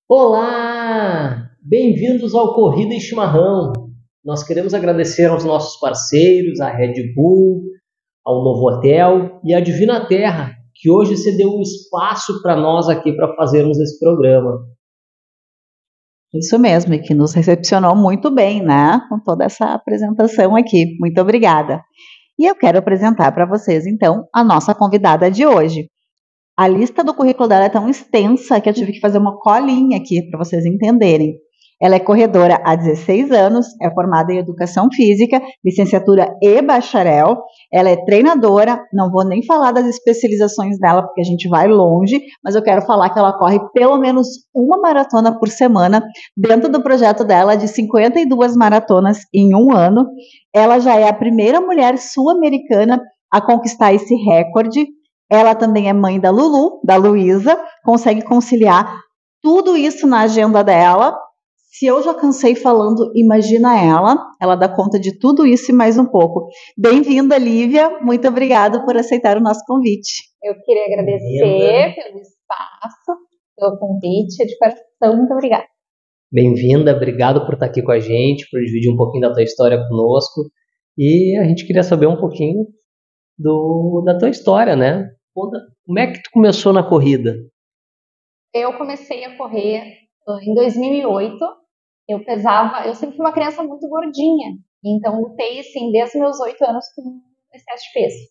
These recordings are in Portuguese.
Olá! Bem-vindos ao Corrida e Chimarrão. Nós queremos agradecer aos nossos parceiros, à Red Bull, ao Novo Hotel e à Divina Terra, que hoje cedeu um espaço para nós aqui para fazermos esse programa. Isso mesmo, e que nos recepcionou muito bem, né? Com toda essa apresentação aqui. Muito obrigada. E eu quero apresentar para vocês, então, a nossa convidada de hoje. A lista do currículo dela é tão extensa que eu tive que fazer uma colinha aqui para vocês entenderem. Ela é corredora há 16 anos, é formada em Educação Física, licenciatura e bacharel. Ela é treinadora, não vou nem falar das especializações dela, porque a gente vai longe, mas eu quero falar que ela corre pelo menos uma maratona por semana, dentro do projeto dela de 52 maratonas em um ano. Ela já é a primeira mulher sul-americana a conquistar esse recorde. Ela também é mãe da Lulu, da Luísa, consegue conciliar tudo isso na agenda dela. Se eu já cansei falando, imagina ela dá conta de tudo isso e mais um pouco. Bem-vinda, Lívia, muito obrigada por aceitar o nosso convite. Eu queria agradecer pelo espaço, pelo convite, de coração, muito obrigada. Bem-vinda, obrigado por estar aqui com a gente, por dividir um pouquinho da tua história conosco. E a gente queria saber um pouquinho da tua história, né? Como é que tu começou na corrida? Eu comecei a correr em 2008. Eu sempre fui uma criança muito gordinha, então lutei assim desde meus 8 anos com excesso de peso.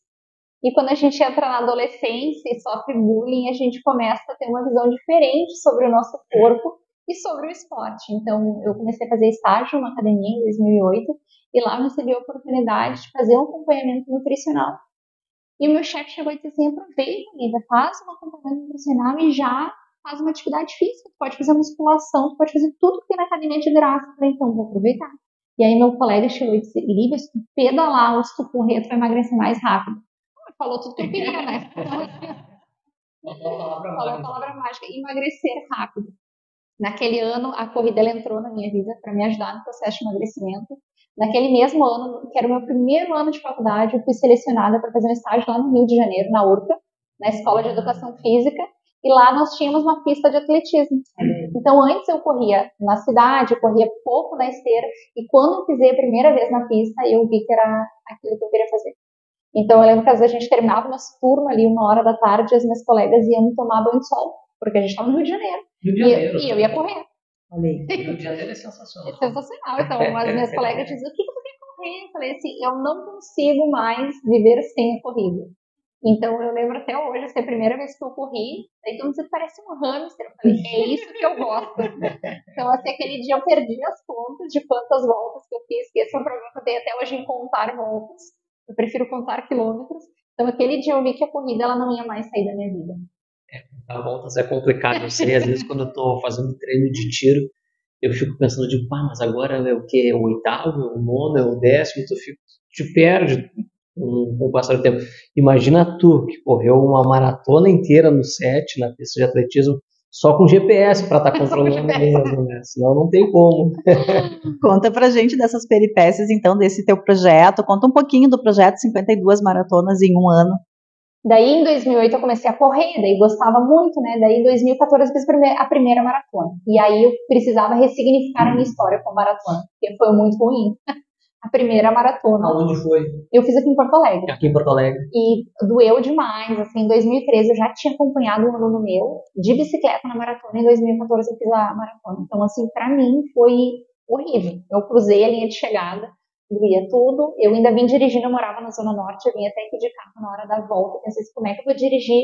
E quando a gente entra na adolescência e sofre bullying, a gente começa a ter uma visão diferente sobre o nosso corpo e sobre o esporte. Então, eu comecei a fazer estágio na academia em 2008 e lá eu recebi a oportunidade de fazer um acompanhamento nutricional. E o meu chefe chegou e disse assim: aproveita, Lívia, faz um acompanhamento nutricional e já faz uma atividade física. Tu pode fazer musculação, tu pode fazer tudo que tem na academia de graça. Eu falei, então, vou aproveitar. E aí meu colega chegou e disse: Lívia, se tu pedalar ou se tu correr, tu vai emagrecer mais rápido. Falou tudo que eu queria, né? Falou a palavra mágica, emagrecer rápido. Naquele ano, a corrida ela entrou na minha vida para me ajudar no processo de emagrecimento. Naquele mesmo ano, que era o meu primeiro ano de faculdade, eu fui selecionada para fazer um estágio lá no Rio de Janeiro, na URCA, na Escola de Educação Física, e lá nós tínhamos uma pista de atletismo. Então, antes eu corria na cidade, eu corria pouco na esteira, e quando eu pisei a primeira vez na pista, eu vi que era aquilo que eu queria fazer. Então, eu lembro que às vezes a gente terminava o nosso turno ali 1 hora da tarde e as minhas colegas iam tomar banho de sol, porque a gente estava no Rio de Janeiro. E eu ia correr. Rio de Janeiro é sensacional. É sensacional. Então, as minhas colegas diziam: o que tu quer correr? Eu falei assim: eu não consigo mais viver sem a corrida. Então, eu lembro até hoje, essa é a primeira vez que eu corri, aí todo mundo disse: parece um hamster. Eu falei: é isso que eu gosto. Então, assim, aquele dia eu perdi as contas de quantas voltas que eu fiz, que esse é um problema que eu tenho até hoje em contar voltas. Eu prefiro contar quilômetros. Então, aquele dia eu vi que a corrida ela não ia mais sair da minha vida. Dar voltas é complicado, eu sei, às vezes quando eu tô fazendo treino de tiro, eu fico pensando, digo, pá, mas agora é o quê? É o oitavo, é o nono, é o décimo, te perde com o passar do tempo. Imagina tu, que correu uma maratona inteira no set, na pista de atletismo, só com GPS para estar controlando mesmo, né? Senão não tem como. Conta pra gente dessas peripécias, então, desse teu projeto. Conta um pouquinho do projeto 52 maratonas em um ano. Daí, em 2008, eu comecei a correr, daí gostava muito, né? Daí, em 2014, eu fiz a primeira maratona. E aí, eu precisava ressignificar a minha história com a maratona, porque foi muito ruim. A primeira maratona. Aonde foi? Eu fiz aqui em Porto Alegre. Aqui em Porto Alegre. E doeu demais, assim, em 2013 eu já tinha acompanhado um aluno meu de bicicleta na maratona, em 2014 eu fiz a maratona. Então, assim, pra mim foi horrível. Eu cruzei a linha de chegada, doía tudo. Eu ainda vim dirigindo, eu morava na Zona Norte, eu vim até aqui de carro na hora da volta. Eu pensei assim, como é que eu vou dirigir?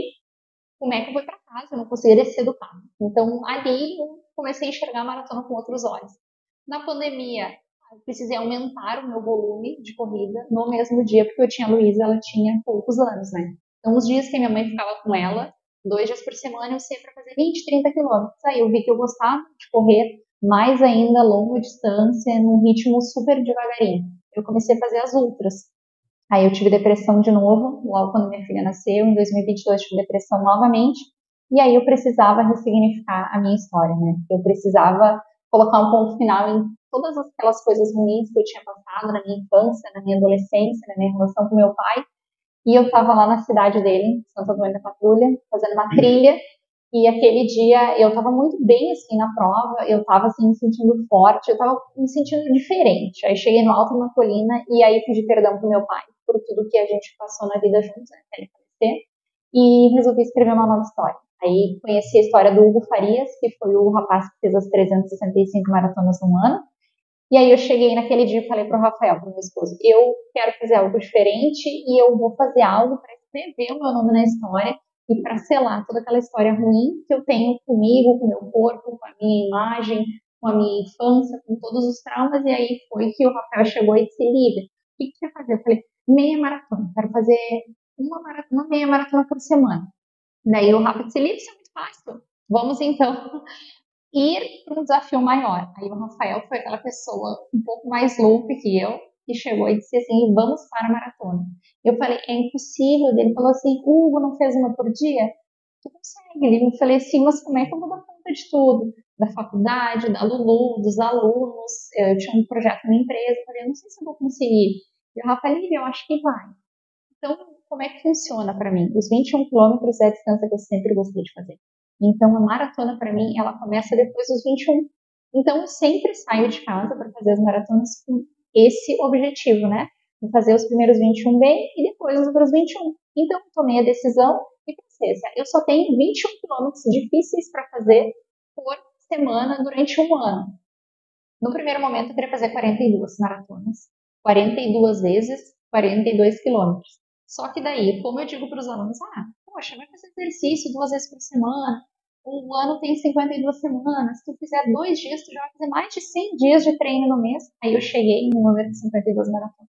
Como é que eu vou pra casa? Eu não conseguia descer do carro. Então, ali eu comecei a enxergar a maratona com outros olhos. Na pandemia, eu precisei aumentar o meu volume de corrida no mesmo dia, porque eu tinha a Luísa, ela tinha poucos anos, né? Então, os dias que minha mãe ficava com ela, 2 dias por semana, eu sempre ia fazer 20, 30 quilômetros. Aí eu vi que eu gostava de correr mais ainda longa distância, num ritmo super devagarinho. Eu comecei a fazer as ultras. Aí eu tive depressão de novo, logo quando minha filha nasceu, em 2022 tive depressão novamente, e aí eu precisava ressignificar a minha história, né? Eu precisava colocar um ponto final em todas aquelas coisas ruins que eu tinha passado na minha infância, na minha adolescência, na minha relação com meu pai, e eu estava lá na cidade dele, Santo Antônio da Patrulha, fazendo uma trilha, E aquele dia eu tava muito bem, assim, na prova, eu tava, assim, me sentindo forte, eu tava me sentindo diferente. Aí cheguei no alto de uma colina e aí pedi perdão pro meu pai por tudo que a gente passou na vida juntos, né, até ele falecer, e resolvi escrever uma nova história. Aí conheci a história do Hugo Farias, que foi o rapaz que fez as 365 maratonas no ano. E aí eu cheguei naquele dia e falei pro Rafael, pro meu esposo, eu quero fazer algo diferente e eu vou fazer algo para escrever o meu nome na história e para selar toda aquela história ruim que eu tenho comigo, com o meu corpo, com a minha imagem, com a minha infância, com todos os traumas. E aí foi que o Rafael chegou e disse, Lívia, o que você quer fazer? Eu falei, meia maratona, quero fazer uma meia maratona por semana. Daí o Rafa disse, Lívia, isso é muito fácil. Vamos então ir para um desafio maior. Aí o Rafael foi aquela pessoa um pouco mais louca que eu, que chegou e disse assim, vamos para a maratona. Eu falei, é impossível. Ele falou assim, Hugo, não fez uma por dia? Tu consegue. Ele falei assim, mas como é que eu vou dar conta de tudo? Da faculdade, da Lulu, dos alunos. Eu tinha um projeto na empresa. Eu falei, eu não sei se eu vou conseguir. E o Rafael, eu acho que vai. Então, como é que funciona para mim? Os 21 quilômetros é a distância que eu sempre gostei de fazer. Então, a maratona, para mim, ela começa depois dos 21. Então, eu sempre saio de casa para fazer as maratonas com esse objetivo, né? De fazer os primeiros 21 bem e depois os outros 21. Então, eu tomei a decisão e pensei, eu só tenho 21 quilômetros difíceis para fazer por semana durante um ano. No primeiro momento, eu queria fazer 42 maratonas. 42 vezes 42 quilômetros. Só que daí, como eu digo para os alunos, poxa, vai fazer exercício 2 vezes por semana, o ano tem 52 semanas, se tu fizer 2 dias, tu já vai fazer mais de 100 dias de treino no mês. Aí eu cheguei no número de 52 maratonas.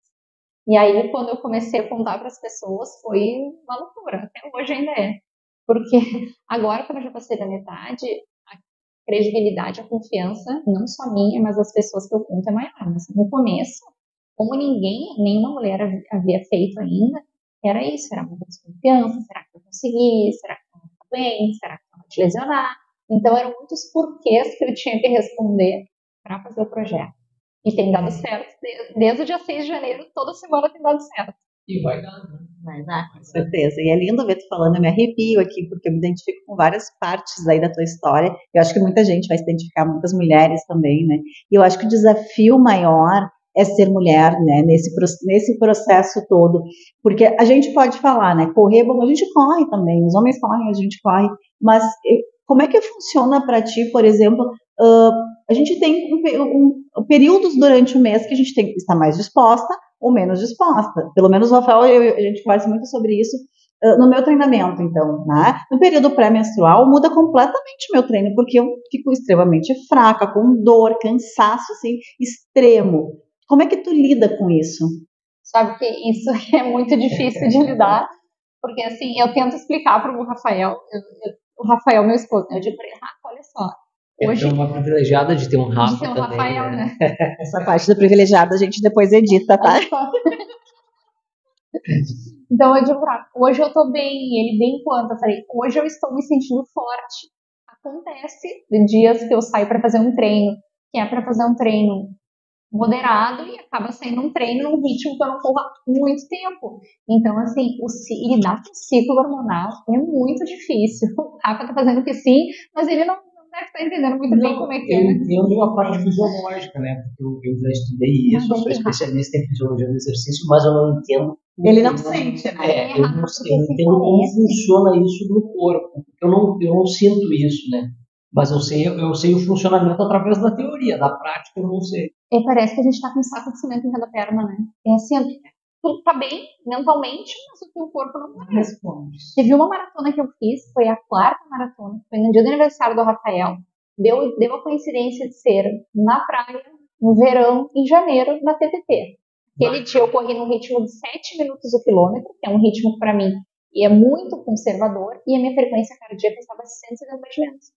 E aí, quando eu comecei a contar para as pessoas, foi uma loucura. Até hoje ainda é. Porque agora, quando eu já passei da metade, a credibilidade, a confiança, não só minha, mas das pessoas que eu conto é maior. Mas no começo, como nenhuma mulher havia feito ainda, era isso, era muita desconfiança, será que eu consegui, será que eu não vou bem, será que eu vou te lesionar? Então eram muitos porquês que eu tinha que responder para fazer o projeto. E tem dado certo, desde o dia 6 de janeiro, toda semana tem dado certo. E vai dar, né? Vai dar, com certeza. E é lindo ver tu falando, eu me arrepio aqui, porque eu me identifico com várias partes aí da tua história. Eu acho que muita gente vai se identificar, muitas mulheres também, né? E eu acho que o desafio maior é ser mulher, né, nesse processo todo, porque a gente pode falar, né, correr, bom, a gente corre também, os homens correm, a gente corre, mas como é que funciona para ti, por exemplo, a gente tem períodos durante o mês que a gente tem que estar mais disposta ou menos disposta, pelo menos o Rafael, a gente conversa muito sobre isso, no meu treinamento, então, né? No período pré-menstrual muda completamente o meu treino, porque eu fico extremamente fraca, com dor, cansaço, assim, extremo. Como é que tu lida com isso? Sabe que isso é muito difícil de lidar, porque assim, eu tento explicar para o Rafael, o Rafael, meu esposo, eu digo para ele, olha só, hoje é uma privilegiada de ter um Rafa de ter um também, Rafael, né? Essa parte da privilegiada a gente depois edita, tá? Então eu digo, hoje eu tô bem, e ele bem quanto? Eu falei, hoje eu estou me sentindo forte. Acontece de dias que eu saio para fazer um treino, que é para fazer um treino moderado e acaba sendo um treino num ritmo que eu não corro há muito tempo. Então, assim, lidar com o ciclo hormonal é muito difícil. O Rafa tá fazendo que sim, mas ele não deve estar entendendo muito bem como é que é. Eu entendo a parte fisiológica, né? Porque eu já estudei isso, eu sou especialista em fisiologia do exercício, mas eu não entendo. Ele não sente, né? Eu não entendo como funciona isso no corpo. Eu não sinto isso, né? Mas eu sei o funcionamento através da teoria, da prática eu não sei. Parece que a gente tá com um saco de cimento em cada perna, né? É assim, tu tá bem mentalmente, mas o teu corpo não responde. Teve uma maratona que eu fiz, foi a 4ª maratona, foi no dia do aniversário do Rafael. Deu a coincidência de ser na praia, no verão, em janeiro, na TTT. Aquele dia eu corri num ritmo de 7 minutos o quilômetro, que é um ritmo que para mim é muito conservador, e a minha frequência cardíaca estava 150 batimentos.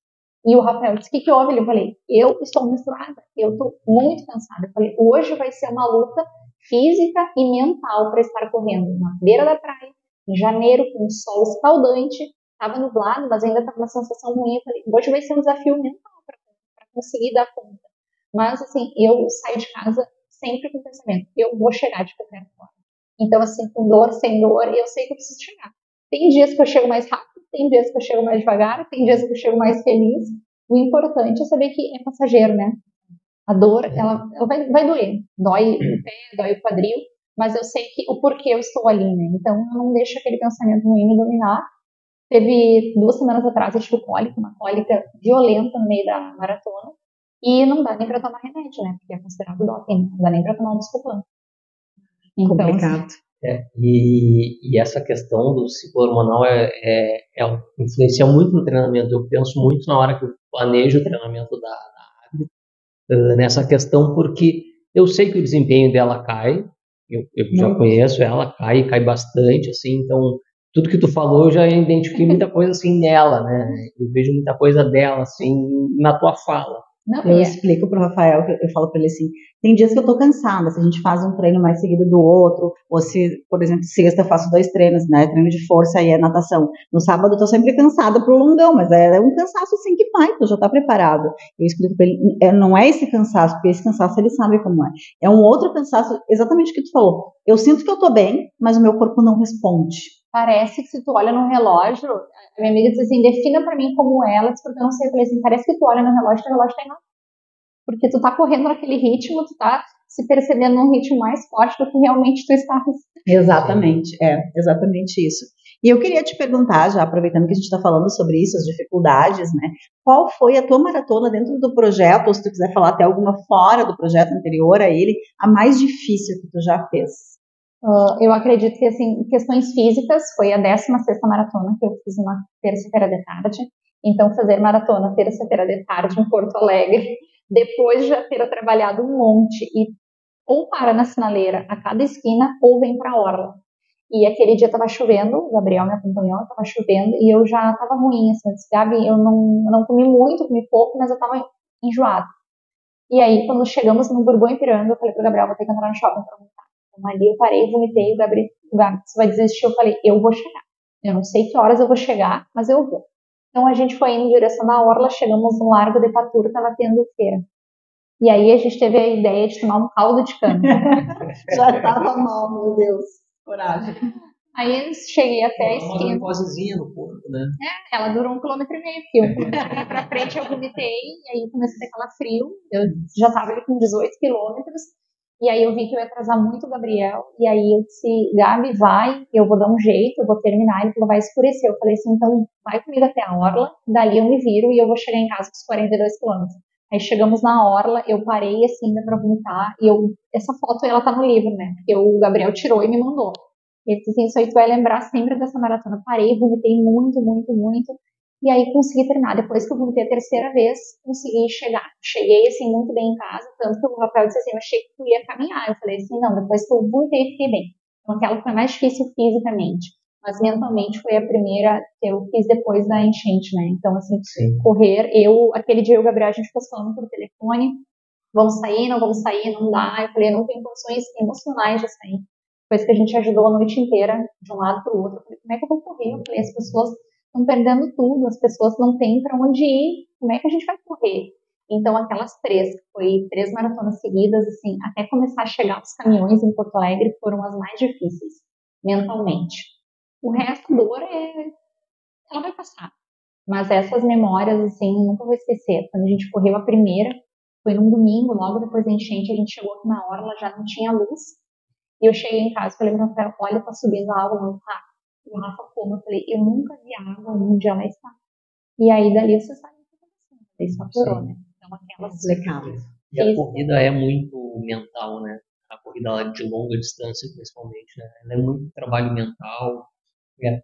E o Rafael disse, o que houve? Eu falei, eu estou menstruada, eu estou muito cansada. Eu falei, hoje vai ser uma luta física e mental para estar correndo na beira da praia, em janeiro, com um sol escaldante, estava nublado, mas ainda estava uma sensação ruim. Eu falei, hoje vai ser um desafio mental para conseguir dar conta. Mas, assim, eu saio de casa sempre com o pensamento, eu vou chegar de qualquer forma. Então, assim, com dor, sem dor, eu sei que eu preciso chegar. Tem dias que eu chego mais rápido, tem dias que eu chego mais devagar, tem dias que eu chego mais feliz. O importante é saber que é passageiro, né? A dor, ela vai doer. Dói o pé, dói o quadril, mas eu sei que o porquê eu estou ali, né? Então, eu não deixo aquele pensamento ruim me dominar. Teve 2 semanas atrás, eu tive cólica, uma cólica violenta no meio da maratona. E não dá nem pra tomar remédio, né? Porque é considerado doping. Não dá nem pra tomar um Buscopan. Então, Complicado. E essa questão do ciclo hormonal influencia muito no treinamento. Eu penso muito na hora que eu planejo o treinamento nessa questão, porque eu sei que o desempenho dela cai, eu já conheço ela, cai bastante, assim, então tudo que tu falou eu já identifiquei muita coisa assim nela, né? Eu vejo muita coisa dela, assim, na tua fala. não, Eu explico pro Rafael, eu falo para ele assim, tem dias que eu tô cansada, se a gente faz um treino mais seguido do outro, ou se, por exemplo, sexta eu faço 2 treinos, né, treino de força e natação. No sábado eu tô sempre cansada pro longão, mas é um cansaço assim que vai, tu já tá preparado. Eu explico pra ele, não é esse cansaço, porque esse cansaço ele sabe como é. É um outro cansaço, exatamente o que tu falou. Eu sinto que eu tô bem, mas o meu corpo não responde. Parece que se tu olha no relógio, a minha amiga disse assim, defina pra mim como ela, porque eu não sei, eu falei assim, parece que tu olha no relógio, teu relógio tá errado. Porque tu tá correndo naquele ritmo, tu tá se percebendo num ritmo mais forte do que realmente tu estás. Exatamente, exatamente isso. E eu queria te perguntar, já aproveitando que a gente está falando sobre isso, as dificuldades, né? Qual foi a tua maratona dentro do projeto, ou se tu quiser falar até alguma fora do projeto anterior a ele, a mais difícil que tu já fez? Eu acredito que, assim, questões físicas, foi a 16ª maratona que eu fiz uma terça-feira de tarde. Então, fazer maratona terça-feira de tarde em Porto Alegre, depois de já ter trabalhado um monte e ou para na sinaleira a cada esquina ou vem para a orla. E aquele dia estava chovendo, o Gabriel me acompanhou, estava chovendo e eu já estava ruim, assim, eu disse, Gabi, eu não comi muito, comi pouco, mas eu estava enjoada. E aí, quando chegamos no Bourbon Ipiranga, eu falei pro Gabriel, vou ter que entrar no shopping para vomitar. Então, ali eu parei, vomitei, o Gabriel, você vai desistir? Eu falei, eu vou chegar. Eu não sei que horas eu vou chegar, mas eu vou. Então, a gente foi indo em direção da orla, chegamos no Largo de Patura, estava tendo feira. E aí, a gente teve a ideia de tomar um caldo de cana. Já estava mal, meu Deus, coragem. Aí eu cheguei até a esquina. Uma glucosezinha no corpo, né? Ela durou 1,5 km, porque 1,5 km pra frente eu vomitei, e aí comecei a ter aquela frio, eu já estava ali com 18 quilômetros, e aí eu vi que eu ia atrasar muito o Gabriel, e aí eu disse, Gabi, vai, eu vou dar um jeito, eu vou terminar, ele falou, vai escurecer. Eu falei assim, então vai comigo até a orla, dali eu me viro e eu vou chegar em casa com os 42 quilômetros. Aí chegamos na orla, eu parei assim pra vomitar, e essa foto ela tá no livro, né, porque o Gabriel tirou e me mandou. Ele disse assim, isso aí tu vai lembrar sempre dessa maratona. Parei, vomitei muito, muito, muito. E aí consegui terminar. Depois que eu vomitei a terceira vez, consegui chegar. Cheguei, assim, muito bem em casa. Tanto que o Rafael disse assim, eu achei que tu ia caminhar. Eu falei assim, não, depois que eu vomitei, fiquei bem. Então aquela foi mais difícil fisicamente. Mas mentalmente foi a primeira que eu fiz depois da enchente, né? Então, assim, Sim. correr. Aquele dia eu e o Gabriel, a gente ficou falando por telefone. Vamos sair, não vamos sair, não dá. Eu falei, eu não tenho condições emocionais de sair. Depois que a gente ajudou a noite inteira, de um lado para o outro, eu falei, como é que eu vou correr? Eu falei, as pessoas estão perdendo tudo, as pessoas não têm para onde ir, como é que a gente vai correr? Então, aquelas 3, que foi 3 maratonas seguidas, assim, até começar a chegar os caminhões em Porto Alegre, foram as mais difíceis, mentalmente. O resto, a dor, ela vai passar. Mas essas memórias, assim, nunca vou esquecer. Quando a gente correu a primeira, foi num domingo, logo depois da enchente, a gente chegou aqui na orla, já não tinha luz. E eu cheguei em casa e falei pro Rafael, olha, tá subindo a água muito rápido. E o Rafa, como? Eu falei, eu nunca vi água onde ela está. E aí, dali, você sabe o que tá acontecendo. Isso apurou, né? Então, aquelas... E a corrida é muito mental, né? A corrida de longa distância, principalmente, né? Ela é muito trabalho mental,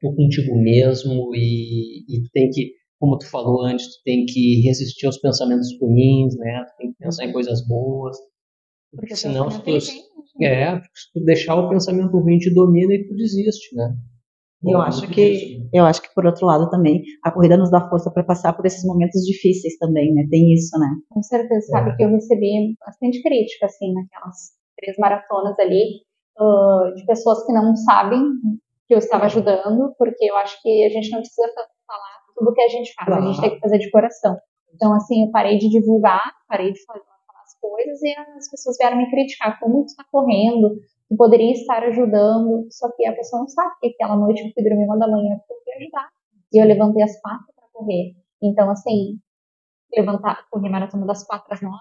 tu contigo mesmo e tu tem que, como tu falou antes, tu tem que resistir aos pensamentos ruins, né? Tu tem que pensar em coisas boas. Porque senão, se tu deixar o pensamento ruim te domina e tu desiste, né? Eu acho que por outro lado também a corrida nos dá força para passar por esses momentos difíceis também, né? Tem isso, né? Com certeza, sabe que eu recebi bastante crítica assim naquelas 3 maratonas ali, de pessoas que não sabem que eu estava ajudando, porque eu acho que a gente não precisa falar tudo que a gente faz, a gente tem que fazer de coração. Então, assim, eu parei de divulgar, parei de falar as coisas e as pessoas vieram me criticar, como tu está correndo, tu poderia estar ajudando, só que a pessoa não sabe que aquela noite eu fui dormir 1 da manhã porque eu fui ajudar. e eu levantei às 4 para correr. Então, assim, corri maratona das 4 às 9,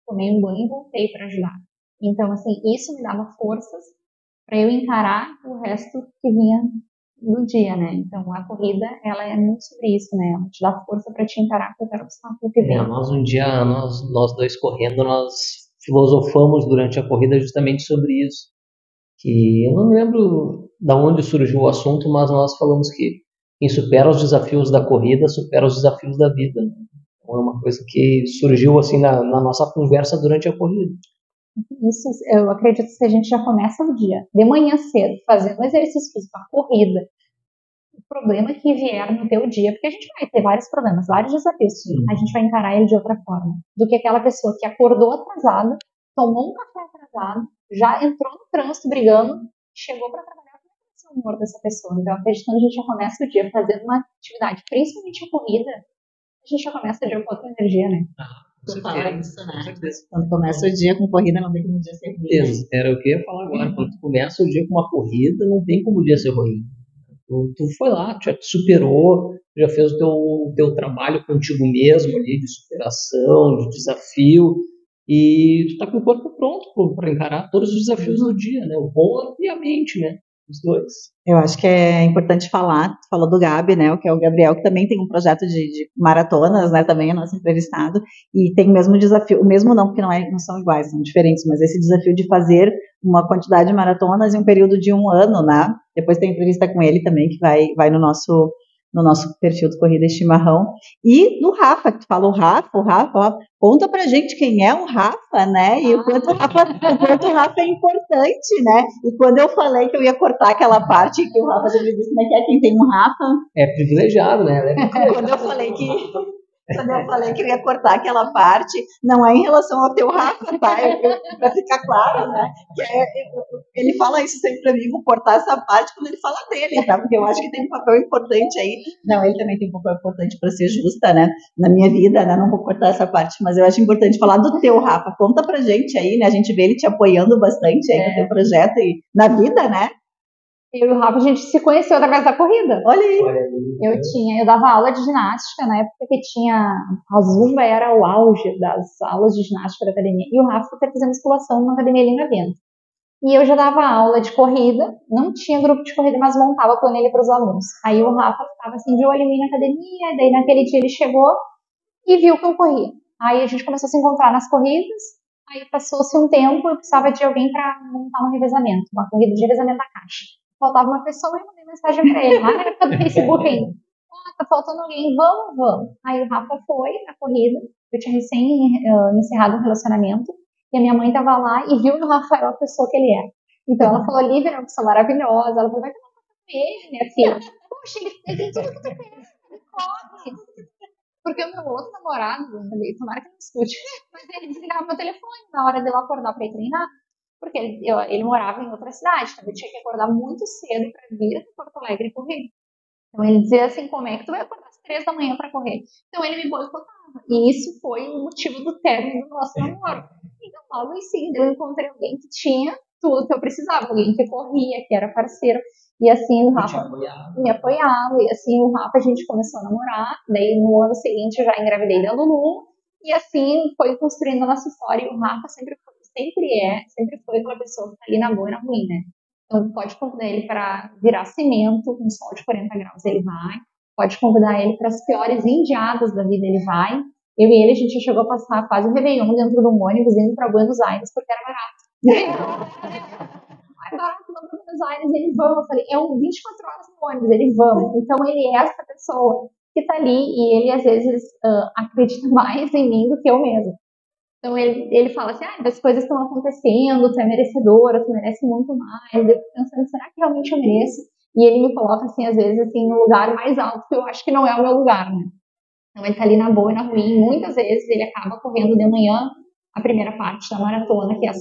tomei um banho e voltei para ajudar. Então, assim, isso me dava forças para eu encarar o resto que vinha do dia, né? Então, a corrida, ela é muito sobre isso, né? Ela te dá força para te encarar qualquer obstáculo que vem. Nós um dia, nós dois correndo, nós filosofamos durante a corrida justamente sobre isso. Que eu não lembro de onde surgiu o assunto, mas nós falamos que quem supera os desafios da corrida supera os desafios da vida, né? Então é uma coisa que surgiu assim na nossa conversa durante a corrida. Isso, eu acredito que a gente já começa o dia de manhã cedo, fazendo exercício físico, a corrida. O problema que vier no teu dia, porque a gente vai ter vários problemas, vários desafios, a gente vai encarar ele de outra forma, do que aquela pessoa que acordou atrasada, tomou um café atrasado, já entrou no trânsito brigando, chegou para trabalhar com o humor dessa pessoa. Então, acreditando que a gente já começa o dia fazendo uma atividade, principalmente a corrida, a gente já começa o dia com outra energia, né? Tu fala isso, né? Quando começa o dia com corrida, não tem como o dia ser ruim. Era o que eu ia falar agora. Quando tu começa o dia com uma corrida, não tem como o dia ser ruim. Tu foi lá, tu já te superou, tu já fez o teu trabalho contigo mesmo ali, de superação, de desafio, e tu tá com o corpo pronto para encarar todos os desafios do dia, né? O corpo e a mente, né? Os dois. Eu acho que é importante falar, tu falou do Gabi, né, que é o Gabriel, que também tem um projeto de maratonas, né, também é nosso entrevistado, e tem o mesmo desafio, o mesmo não, porque não são iguais, são diferentes, mas esse desafio de fazer uma quantidade de maratonas em um período de 1 ano, né, depois tem entrevista com ele também, que vai no nosso perfil do Corrida e Chimarrão, e do Rafa, que tu fala o Rafa, conta pra gente quem é o Rafa, né, e o quanto o Rafa é importante, né, e quando eu falei que eu ia cortar aquela parte que o Rafa já me disse, como é que é, quem tem um Rafa? É privilegiado, né? Quando eu falei que eu ia cortar aquela parte, não é em relação ao teu Rafa, tá? Pra ficar claro, né? Ele fala isso sempre pra mim, vou cortar essa parte quando ele fala dele, tá? Porque eu acho que tem um papel importante aí. Não, ele também tem um papel importante pra ser justa, né? Na minha vida, né? Não vou cortar essa parte, mas eu acho importante falar do teu Rafa. Conta pra gente aí, né? A gente vê ele te apoiando bastante aí no teu projeto e na vida, né? Eu e o Rafa, a gente se conheceu através da corrida. Olha aí. Eu dava aula de ginástica na época que tinha, a Zumba era o auge das aulas de ginástica da academia. E o Rafa foi fazendo musculação numa academia ali na Venda. E eu já dava aula de corrida, não tinha grupo de corrida, mas montava planilha para os alunos. Aí o Rafa ficava assim de olho em mim na academia, daí naquele dia ele chegou e viu que eu corria. Aí a gente começou a se encontrar nas corridas, aí passou-se um tempo, eu precisava de alguém para montar um revezamento, uma corrida de revezamento da caixa. Faltava uma pessoa e eu mandei mensagem pra ele, lá na época do Facebook ainda. Tá faltando alguém, vamos. Aí o Rafa foi na corrida, eu tinha recém encerrado um relacionamento, e a minha mãe tava lá e viu no Rafael a pessoa que ele é. Então ela falou, Lívia, é uma pessoa maravilhosa, ela falou, vai tomar conta com ele, minha filha. Poxa, ele tem tudo que tu quer, ele corre. Porque o meu outro namorado, tomara que não escute, mas ele desligava meu telefone na hora de eu acordar pra ir treinar. Porque ele morava em outra cidade, então eu tinha que acordar muito cedo para vir a Porto Alegre correr. Então ele dizia assim, como é que tu vai acordar às 3 da manhã para correr? Então ele me boicotava. E isso foi o motivo do término do nosso namoro. Então logo em seguida eu encontrei alguém que tinha tudo que eu precisava, alguém que corria, que era parceiro. E assim o Rafa me apoiava, e assim o Rafa a gente começou a namorar, daí no ano seguinte eu já engravidei da Lulu, e assim foi construindo a nossa história, e o Rafa sempre foi aquela pessoa que tá ali na boa e na ruim, né? Então, pode convidar ele para virar cimento com sol de 40 graus, ele vai. Pode convidar ele para as piores indiadas da vida, ele vai. Eu e ele, a gente chegou a passar quase o Réveillon dentro de um ônibus indo para Buenos Aires, porque era barato. Mais barato não para Buenos Aires, ele vamos. Eu falei, 24 horas no ônibus, ele vamos. Então, ele é essa pessoa que tá ali e ele, às vezes, acredita mais em mim do que eu mesmo. Então ele fala assim, as coisas estão acontecendo, tu é merecedora, tu merece muito mais. Eu fico pensando, será que realmente eu mereço? E ele me coloca assim, às vezes, assim, no lugar mais alto, que eu acho que não é o meu lugar, né? Então ele tá ali na boa e na ruim. Muitas vezes ele acaba correndo de manhã a primeira parte da maratona, que é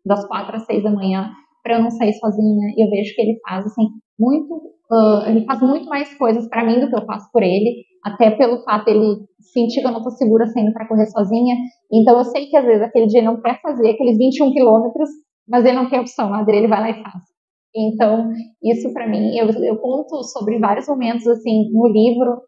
das 4 às 6 da manhã, para eu não sair sozinha. E eu vejo que ele faz, assim, ele faz muito mais coisas para mim do que eu faço por ele, até pelo fato dele sentir que eu não tô segura saindo para correr sozinha. Então eu sei que às vezes aquele dia ele não quer fazer aqueles 21 quilômetros, mas ele não tem opção, a dele ele vai lá e faz. Então, isso para mim, eu conto sobre vários momentos, assim, no livro,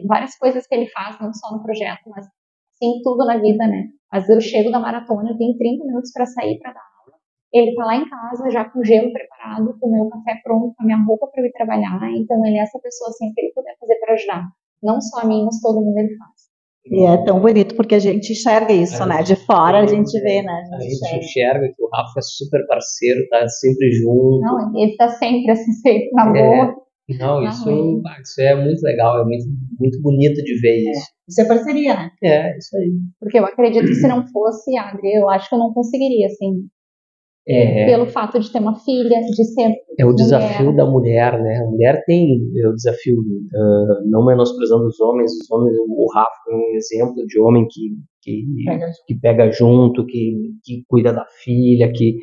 várias coisas que ele faz, não só no projeto, mas, assim, tudo na vida, né? Às vezes eu chego da maratona, eu tenho 30 minutos para sair para dar aula, ele tá lá em casa, já com o gelo preparado, com o meu café pronto, com a minha roupa para eu ir trabalhar, então ele é essa pessoa, assim, que ele puder fazer para ajudar. Não só a mim, mas todo mundo ele faz. E é tão bonito porque a gente enxerga isso, né? De fora a gente vê, né? A gente enxerga que o Rafa é super parceiro, tá sempre junto. Não, ele tá sempre assim, sempre na boa. Não, isso é muito legal, é muito bonito de ver isso. Isso é parceria, né? É, isso aí. Porque eu acredito que se não fosse, Adri, eu acho que eu não conseguiria, assim. Pelo fato de ter uma filha, de ser o desafio da mulher, né? A mulher tem o desafio, não menosprezando os homens, o Rafa é um exemplo de homem que pega junto, que cuida da filha, que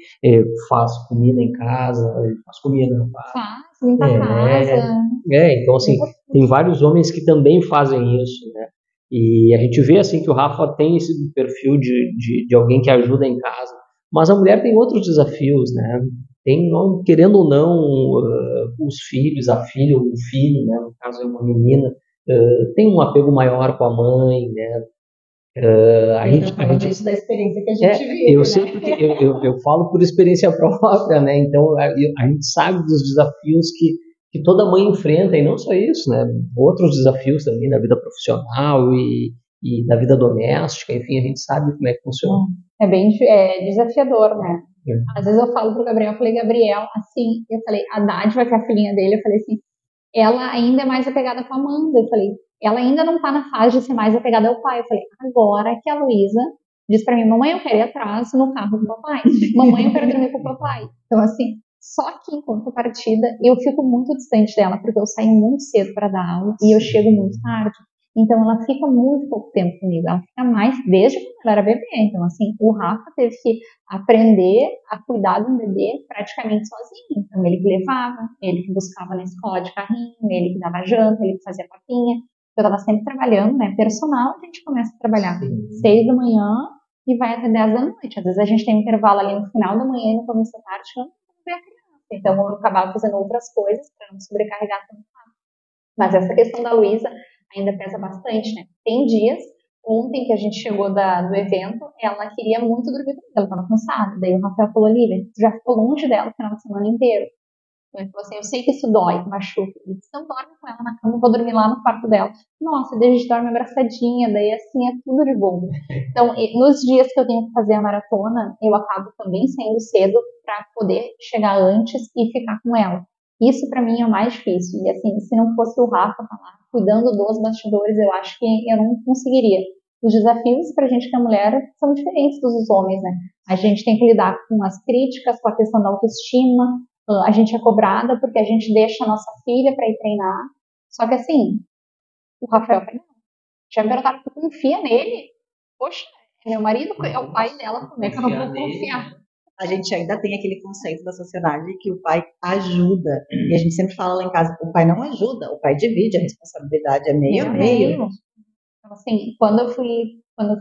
faz comida em casa, faz comida, limpa a casa. Então assim, tem vários homens que também fazem isso, né? E a gente vê assim que o Rafa tem esse perfil de alguém que ajuda em casa. Mas a mulher tem outros desafios, né? Tem, querendo ou não, os filhos, a filha ou o filho, né? No caso é uma menina, tem um apego maior com a mãe, né? A gente isso da experiência que a gente vive, eu falo por experiência própria, né? Então a gente sabe dos desafios que toda mãe enfrenta, e não só isso, né? Outros desafios também na vida profissional e da vida doméstica, enfim, a gente sabe como é que funciona. É bem desafiador, né? Às vezes eu falo pro Gabriel, eu falei, Gabriel, assim, eu falei, a Dádiva, que é a filhinha dele, eu falei assim, ela ainda é mais apegada com a Amanda, eu falei, ela ainda não tá na fase de ser mais apegada ao pai, eu falei, agora que a Luísa diz pra mim, mamãe, eu quero ir atrás no carro do papai, mamãe, eu quero dormir com o papai. Então, assim, só que enquanto partida, eu fico muito distante dela, porque eu saio muito cedo para dar aula e eu chego muito tarde. Então, ela fica muito pouco tempo comigo. Ela fica mais desde quando ela era bebê. Então, assim, o Rafa teve que aprender a cuidar de um bebê praticamente sozinho. Então, ele que levava, ele que buscava na escola de carrinho, ele que dava janta, ele que fazia papinha. Eu estava sempre trabalhando, né? Personal, a gente começa a trabalhar 6 da manhã e vai até 10 da noite. Às vezes a gente tem um intervalo ali no final da manhã e no começo da tarde que eu não ver a criança. Então, eu acabava fazendo outras coisas para não sobrecarregar tanto. Mas essa questão da Luísa ainda pesa bastante, né? Tem dias, ontem que a gente chegou do evento, ela queria muito dormir comigo, ela estava cansada. Daí o Rafael falou, Lívia, tu já ficou longe dela o final de semana inteiro. Ele falou assim, eu sei que isso dói, machuca. Ele disse, não dorme com ela na cama, eu vou dormir lá no quarto dela. Nossa, daí a gente dorme abraçadinha, daí assim é tudo de bom. Então, nos dias que eu tenho que fazer a maratona, eu acabo também saindo cedo para poder chegar antes e ficar com ela. Isso para mim é o mais difícil. E assim, se não fosse o Rafa lá cuidando dos bastidores, eu acho que eu não conseguiria. Os desafios pra gente que é mulher são diferentes dos homens, né? A gente tem que lidar com as críticas, com a questão da autoestima, a gente é cobrada porque a gente deixa a nossa filha para ir treinar. Só que assim, o Rafael falou, não. Já me perguntaram, tu confia nele? Poxa, é meu marido, é o pai dela, como é que eu não vou confiar? A gente ainda tem aquele conceito da sociedade que o pai ajuda. E a gente sempre fala lá em casa, o pai não ajuda, o pai divide a responsabilidade, é meio a meio. Então, assim, quando eu fui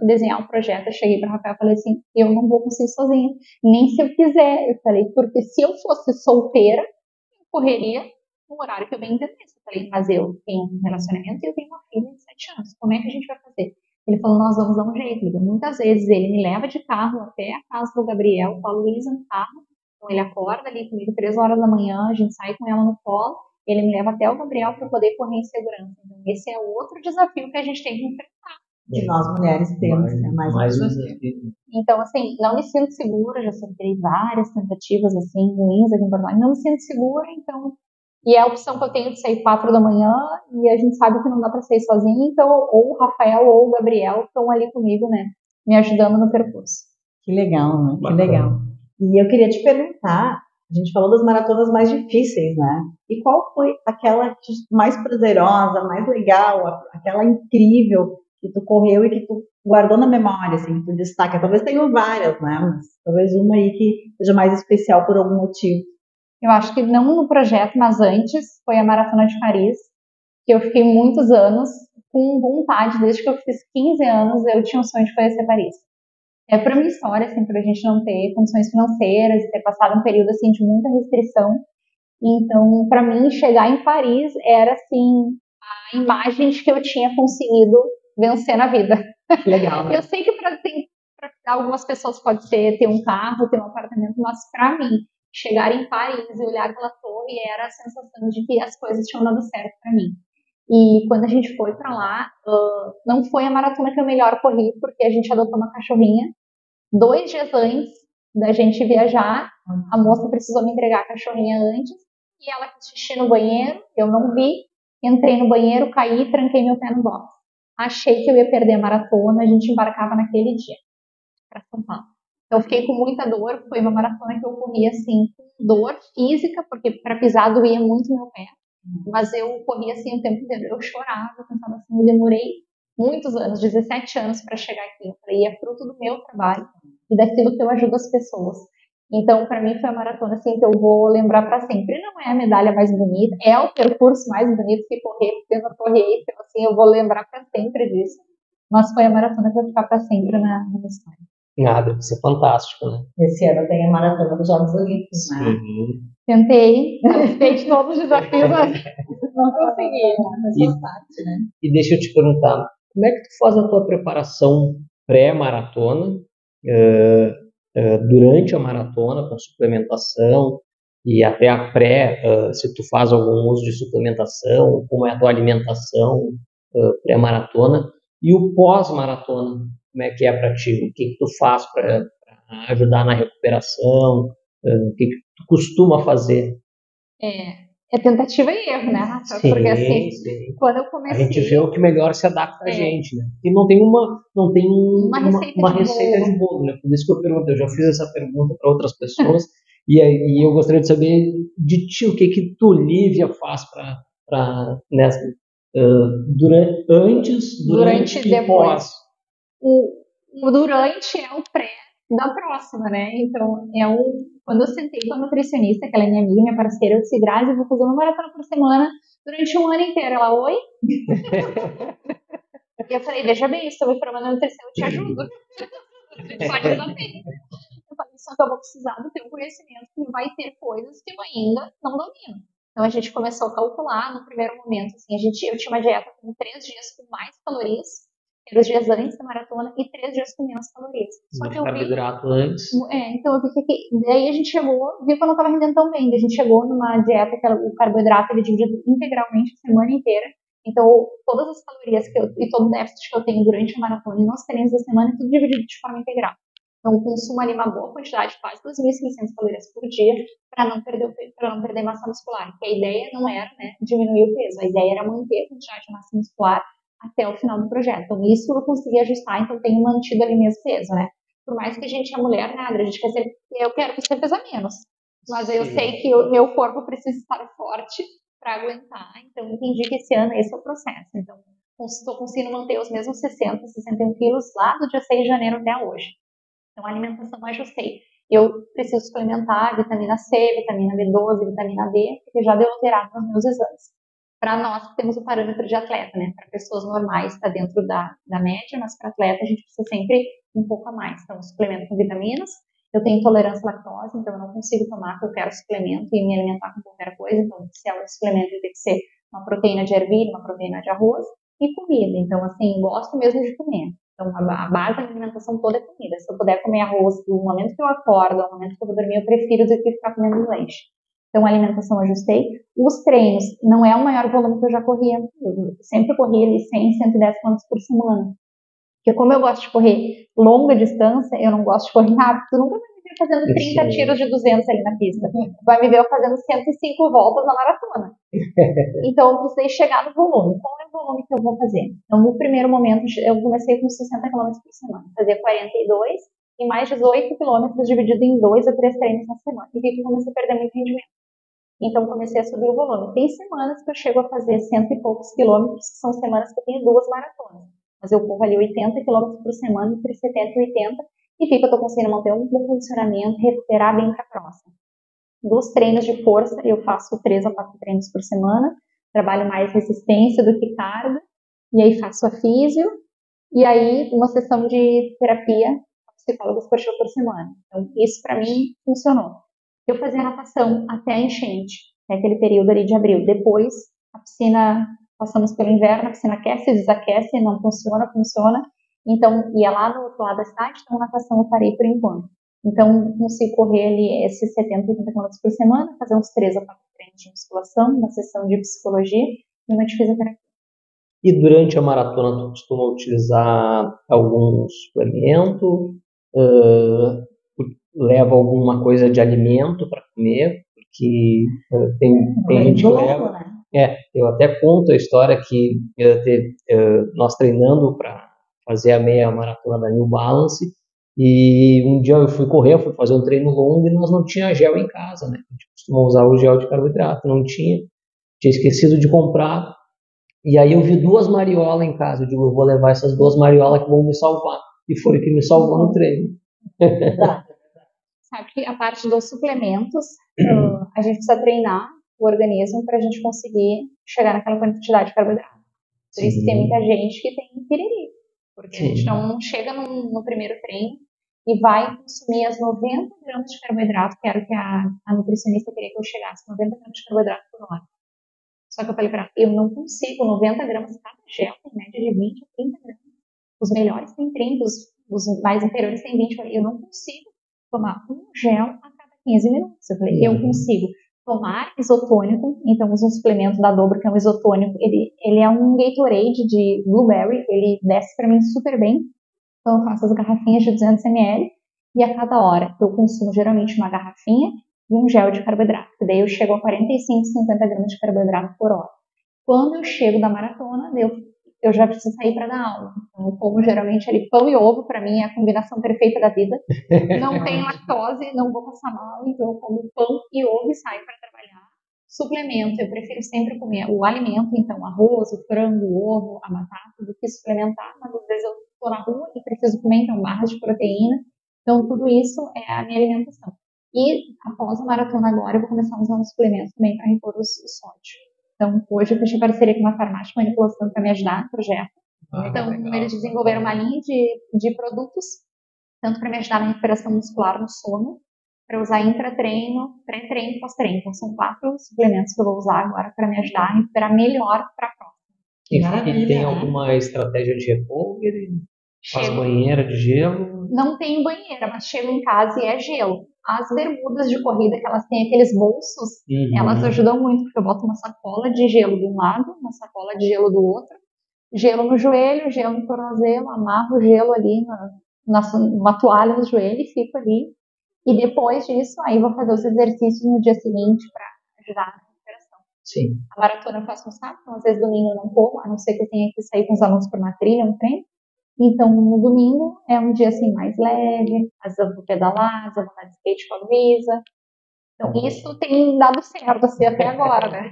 desenhar um projeto, eu cheguei para o Rafael e falei assim, eu não vou conseguir sozinha, nem se eu quiser. Eu falei, porque se eu fosse solteira, eu correria no horário que eu bem entendesse. Eu falei, mas eu tenho um relacionamento e eu tenho uma filha de 7 anos, como é que a gente vai fazer? Ele falou, nós vamos dar um jeito, Lívia. Muitas vezes ele me leva de carro até a casa do Gabriel, com a Luísa no carro, então ele acorda ali comigo 3 horas da manhã, a gente sai com ela no colo, ele me leva até o Gabriel para poder correr em segurança. Então esse é outro desafio que a gente tem que enfrentar. Que nós mulheres temos, né? Mais um desafio. Então, assim, não me sinto segura, já sofri várias tentativas, assim, ruins aqui em Porto Alegre, não me sinto segura, então... E é a opção que eu tenho de sair 4 da manhã, e a gente sabe que não dá para sair sozinha, então ou o Rafael ou o Gabriel estão ali comigo, né, me ajudando no percurso. Que legal, né? Que legal. E eu queria te perguntar, a gente falou das maratonas mais difíceis, né? E qual foi aquela mais prazerosa, mais legal, aquela incrível que tu correu e que tu guardou na memória, assim, que tu destaca? Talvez tenham várias, né? Mas talvez uma aí que seja mais especial por algum motivo. Eu acho que não no projeto, mas antes, foi a Maratona de Paris, que eu fiquei muitos anos com vontade, desde que eu fiz 15 anos, eu tinha um sonho de conhecer Paris. É para minha história, assim, para a gente não ter condições financeiras, ter passado um período, assim, de muita restrição, Então, para mim, chegar em Paris era, assim, a imagem de que eu tinha conseguido vencer na vida. Legal, né? Eu sei que para algumas pessoas pode ser ter um carro, ter um apartamento, mas para mim, chegar em Paris e olhar aquela torre era a sensação de que as coisas tinham dado certo para mim. E quando a gente foi para lá, não foi a maratona que eu melhor corri, porque a gente adotou uma cachorrinha. 2 dias antes da gente viajar, a moça precisou me entregar a cachorrinha antes, e ela quis xixi no banheiro, eu não vi, entrei no banheiro, caí e tranquei meu pé no box. Achei que eu ia perder a maratona, a gente embarcava naquele dia para São Paulo. Então eu fiquei com muita dor, foi uma maratona que eu corri assim, com dor física, porque para pisar doía muito meu pé, mas eu corri assim o tempo inteiro, eu chorava, eu pensava assim, eu demorei muitos anos, 17 anos para chegar aqui, eu falei, é fruto do meu trabalho e daquilo que eu ajudo as pessoas. Então, para mim foi uma maratona assim que eu vou lembrar para sempre. Não é a medalha mais bonita, é o percurso mais bonito que correr pela Torre Eiffel, assim, eu vou lembrar para sempre disso. Mas foi a maratona que vai ficar para sempre na minha história. Nada, isso é fantástico, né? Esse ano tem a maratona dos Jogos Olímpicos, né? Sim. Tentei, participei de todos os desafios, mas não consegui. Mas faz parte, né? E deixa eu te perguntar, como é que tu faz a tua preparação pré-maratona, durante a maratona, com suplementação, e até a pré, se tu faz algum uso de suplementação, como é a tua alimentação pré-maratona, e o pós-maratona, como é que é para ti? O que que tu faz para ajudar na recuperação? O que que tu costuma fazer? É tentativa e erro, né, Rafa? Porque assim, Sim. quando eu A comecei. gente vê o que melhor se adapta a É. gente, né? E não tem Uma uma receita de receita bolo. de bolo, né? Por isso que eu pergunto, eu já fiz essa pergunta para outras pessoas e eu gostaria de saber de ti o que que tu, Lívia, faz para nessa antes, durante e Depois. pós. O durante é o pré da próxima, né? Então, quando eu sentei com a nutricionista, que ela é minha amiga, minha parceira, eu disse, Grazi, eu vou fazer uma maratona por semana durante um ano inteiro. Ela, oi? E eu falei, veja bem, estou me formando em nutrição, eu te ajudo. A gente pode ajudar bem. Eu falei, só que eu vou precisar do teu conhecimento, que vai ter coisas que eu ainda não domino. Então a gente começou a calcular no primeiro momento, assim, eu tinha uma dieta com 3 dias com mais calorias, que eram os dias antes da maratona, e 3 dias com menos calorias. Só que eu vi, Carboidrato antes. então eu vi que daí a gente viu que eu não estava rendendo tão bem. Daí a gente chegou numa dieta que o carboidrato ele é dividido integralmente a semana inteira. Então todas as calorias e todo o déficit que eu tenho durante a maratona e nos treinos da semana é tudo dividido de forma integral. Então, eu consumo ali uma boa quantidade, quase 2.600 calorias por dia, para não perder massa muscular. Porque a ideia não era, né, diminuir o peso, a ideia era manter a quantidade de massa muscular até o final do projeto. Então, isso eu consegui ajustar, então tenho mantido ali mesmo peso, né? Por mais que a gente é mulher, nada, a gente quer ser, eu quero que você pesa menos. Mas eu sei que o meu corpo precisa estar forte para aguentar, então entendi que esse ano esse é o processo. Então, estou conseguindo manter os mesmos 60, 61 quilos lá do dia 6 de janeiro até hoje. Então, a alimentação eu ajustei. Eu preciso suplementar vitamina C, vitamina B12, vitamina D, porque já deu alterado nos meus exames. Para nós, temos o parâmetro de atleta, né? Para pessoas normais, está dentro da média, mas para atleta, a gente precisa sempre um pouco a mais. Então, suplemento com vitaminas. Eu tenho intolerância à lactose, então eu não consigo tomar qualquer suplemento e me alimentar com qualquer coisa. Então, se é um suplemento, tem que ser uma proteína de ervilha, uma proteína de arroz e comida. Então, assim, gosto mesmo de comer. Então, a base da alimentação toda é comida. Se eu puder comer arroz do momento que eu acordo ao momento que eu vou dormir, eu prefiro do que ficar comendo leite. Então, a alimentação eu ajustei. Os treinos, não é o maior volume que eu já corria. Eu sempre corri ali 100, 110 km por semana. Porque como eu gosto de correr longa distância, eu não gosto de correr rápido. Tu nunca vai me ver fazendo 30 tiros de 200 ali na pista. Vai me ver fazendo 105 voltas na maratona. Então, eu precisei chegar no volume. Qual é o volume que eu vou fazer? Então, no primeiro momento, eu comecei com 60 km por semana. Fazia 42 e mais 18 km dividido em 2 a 3 treinos na semana. E vi que eu comecei a perder muito rendimento. Então, comecei a subir o volume. Tem semanas que eu chego a fazer 100 e poucos quilômetros, que são semanas que eu tenho 2 maratonas. Mas eu corro ali 80 km por semana, entre 70 e 80, e vi que eu estou conseguindo manter um bom condicionamento, recuperar bem para a próxima. Dos treinos de força, eu faço 3 a 4 treinos por semana, trabalho mais resistência do que carga, e aí faço a físio, e aí uma sessão de terapia psicólogo esportivo por semana. Então, isso para mim funcionou. Eu fazia natação até a enchente, até aquele período ali de abril. Depois, a piscina, passamos pelo inverno, a piscina aquece, desaquece, não funciona. Então, ia lá no outro lado da cidade, então natação eu parei por enquanto. Então, consigo correr ali esses 70, 80 km por semana, fazer uns 3 a 4 treinos de musculação, uma sessão de psicologia e uma de fisioterapia. E durante a maratona, tu costuma utilizar algum suplemento? Leva alguma coisa de alimento para comer? Porque tem gente que leva. né? Eu até conto a história que nós treinando para fazer a meia maratona da New Balance, e um dia eu fui fazer um treino longo e nós não tinha gel em casa, né? A gente costuma usar o gel de carboidrato, não tinha esquecido de comprar, e aí eu vi 2 mariolas em casa, eu digo, eu vou levar essas 2 mariolas que vão me salvar, e foi o que me salvou no treino. Sabe que a parte dos suplementos, a gente precisa treinar o organismo para a gente conseguir chegar naquela quantidade de carboidrato. Por isso tem muita gente que tem piriri, porque a gente não chega no primeiro treino e vai consumir as 90 gramas de carboidrato, que era o que a nutricionista queria que eu chegasse, 90 gramas de carboidrato por hora. Só que eu falei para ela, eu não consigo, 90 gramas cada gel, em média de 20 a 30 gramas. Os melhores têm 30, os mais inferiores têm 20. Eu não consigo tomar um gel a cada 15 minutos. Eu falei, eu consigo tomar isotônico, então uso um suplemento da Dobro, que é um isotônico, ele é um Gatorade de blueberry, ele desce para mim super bem, então eu faço as garrafinhas de 200 ml, e a cada hora eu consumo geralmente uma garrafinha e um gel de carboidrato, que daí eu chego a 45, 50 gramas de carboidrato por hora. Quando eu chego da maratona, eu já preciso sair para dar aula. Então, eu como geralmente ali pão e ovo, para mim é a combinação perfeita da vida. Não tem lactose, não vou passar mal, então eu como pão e ovo e saio para trabalhar. Suplemento, eu prefiro sempre comer o alimento, então arroz, o frango, o ovo, a batata, do que suplementar, mas às vezes eu estou na rua e preciso comer, então barras de proteína. Então tudo isso é a minha alimentação. E após a maratona agora, eu vou começar a usar um suplemento também para repor o sódio. Então, hoje eu fechei parceria com uma farmácia de manipulação para me ajudar no projeto. Então, legal. Eles desenvolveram uma linha de produtos, tanto para me ajudar na recuperação muscular, no sono, para usar intra-treino, pré-treino e pós-treino. Então, são 4 suplementos que eu vou usar agora para me ajudar a recuperar melhor para a próxima. E tem alguma estratégia de repouso? Faz banheira de gelo? Não tenho banheira, mas chego em casa e é gelo. As bermudas de corrida, que elas têm aqueles bolsos, elas ajudam muito, porque eu boto uma sacola de gelo de um lado, uma sacola de gelo do outro, gelo no joelho, gelo no tornozelo, amarro o gelo ali numa toalha no joelho e fico ali. E depois disso, aí vou fazer os exercícios no dia seguinte para ajudar na recuperação. Sim. A maratona eu faço no sábado, então às vezes domingo eu não corro, a não ser que eu tenha que sair com os alunos por uma trilha, um treino. Então, no domingo é um dia assim mais leve, às vezes eu vou pedalar, às vezes eu vou andar de skate com a Luísa. Então, isso tem dado certo assim até agora, né?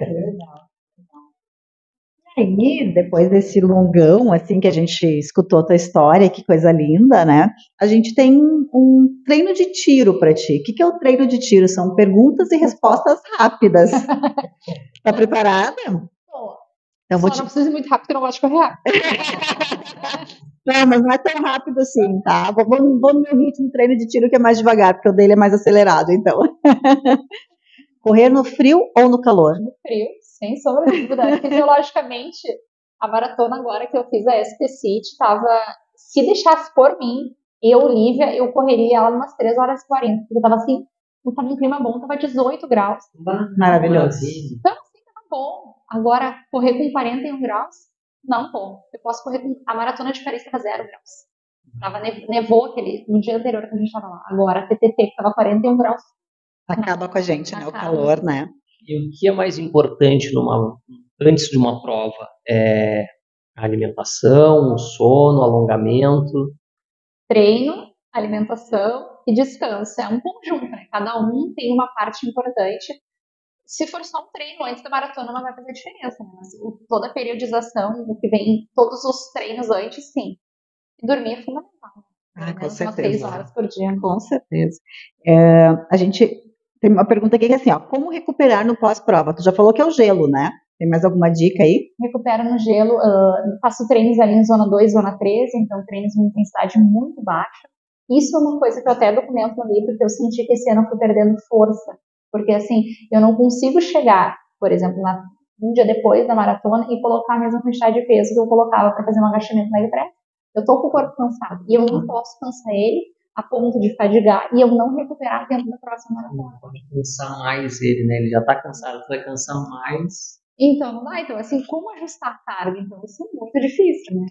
E aí, depois desse longão, assim, que a gente escutou a tua história, que coisa linda, né? A gente tem um treino de tiro para ti. O que é o treino de tiro? São perguntas e respostas rápidas. Tá preparada? Então, não precisa ir muito rápido, porque eu não gosto de correr rápido. Não, mas não é tão rápido assim, tá? Vou no meu ritmo de treino de tiro, que é mais devagar, porque o dele é mais acelerado, então. Correr no frio ou no calor? No frio, sem sombra de dúvida. Fisiologicamente, a maratona agora que eu fiz a SP City, se deixasse por mim, Lívia, eu correria ela umas 3 horas e 40, porque tava assim, tava um clima bom, tava 18 graus. Maravilhoso. Então, assim, tava bom. Agora, correr com 41 graus, não bom. Eu posso correr com a maratona de Paris, tava 0 graus. Nevou no dia anterior que a gente tava lá. Agora, a TTT, que tava 41 graus. Acaba com a gente, né? O calor, né? E o que é mais importante antes de uma prova? É a alimentação, o sono, o alongamento? Treino, alimentação e descanso. É um conjunto, né? Cada um tem uma parte importante. Se for só um treino antes da maratona, não vai fazer diferença, né? Mas toda a periodização, o que vem, todos os treinos antes, sim. E dormir é fundamental. Com certeza. Umas 6 horas por dia. Com certeza. A gente tem uma pergunta aqui que é assim, ó, como recuperar no pós-prova? Tu já falou que é o gelo, né? Tem mais alguma dica aí? Recupero no gelo, faço treinos ali em zona 2, zona 3, então treinos de intensidade muito baixa. Isso é uma coisa que eu até documento no livro, porque eu senti que esse ano eu fui perdendo força. Porque, assim, eu não consigo chegar, por exemplo, um dia depois da maratona e colocar a mesma quantidade de peso que eu colocava para fazer um agachamento leg press. Eu tô com o corpo cansado e eu não posso cansar ele a ponto de fadigar e eu não recuperar dentro da próxima maratona. Não pode cansar mais ele, né? Ele já tá cansado, tu vai cansar mais. Então, não dá. Então, assim, como ajustar a carga? Então, isso é muito difícil, né?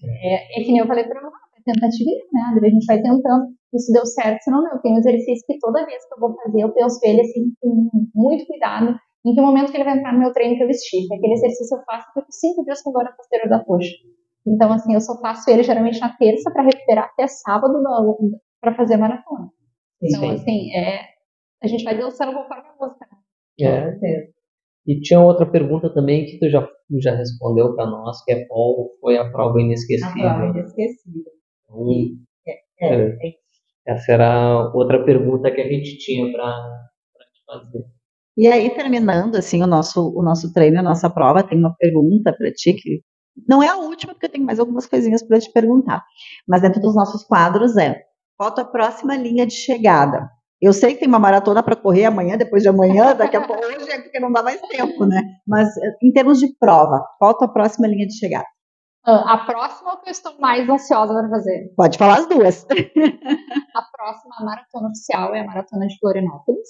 É que nem eu falei pra ela, é tentativa, né, André? A gente vai tentando. Isso deu certo, senão não. Tem um exercício que toda vez que eu vou fazer, eu penso ele, assim, com muito cuidado, em que momento que ele vai entrar no meu treino que eu estico. Aquele exercício eu faço, eu fico 5 dias com dor na posterior da coxa. Então, assim, eu só faço ele geralmente na terça para recuperar até sábado para fazer a maratona. Então, Sim. assim, a gente vai dançando conforme a música, né? É. E tinha outra pergunta também que tu já respondeu para nós, que é qual foi a prova inesquecível. A prova inesquecível. Então, essa era outra pergunta que a gente tinha para te fazer. E aí, terminando assim o nosso treino, a nossa prova, tem uma pergunta para ti, que não é a última, porque eu tenho mais algumas coisinhas para te perguntar. Mas dentro dos nossos quadros qual a tua próxima linha de chegada? Eu sei que tem uma maratona para correr amanhã, depois de amanhã, daqui a pouco, hoje é porque não dá mais tempo, né? Mas em termos de prova, qual a tua próxima linha de chegada? A próxima é o que eu estou mais ansiosa para fazer. Pode falar as duas. A próxima maratona oficial é a Maratona de Florianópolis.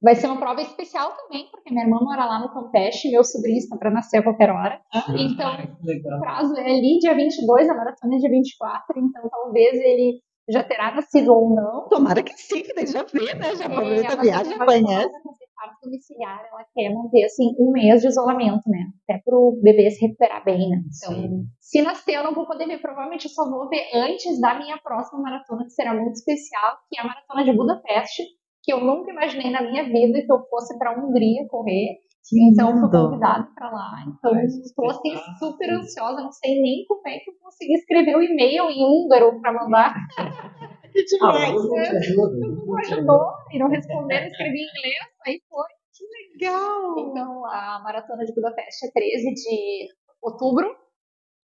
Vai ser uma prova especial também, porque minha irmã mora lá no Campeche, meu sobrinho está para nascer a qualquer hora. Então, o prazo é ali dia 22, a maratona é dia 24, então talvez ele já terá nascido ou não. Tomara que sim, que daí já vê, né? Já aproveita a viagem, já conhece. A domiciliar, ela quer manter, assim, 1 mês de isolamento, né? Até pro bebê se recuperar bem, né? Então, se nascer, eu não vou poder ver. Provavelmente eu só vou ver antes da minha próxima maratona, que será muito especial, que é a Maratona de Budapeste, que eu nunca imaginei na minha vida que eu fosse para a Hungria correr. Então, fui convidada para lá. Então, estou assim, super ansiosa. Não sei nem como é que eu consegui escrever o e-mail em húngaro para mandar. Que demais. Não ajudou e não responderam, escrevi em inglês, aí foi. Que legal! Então, a Maratona de Budapeste é 13 de outubro.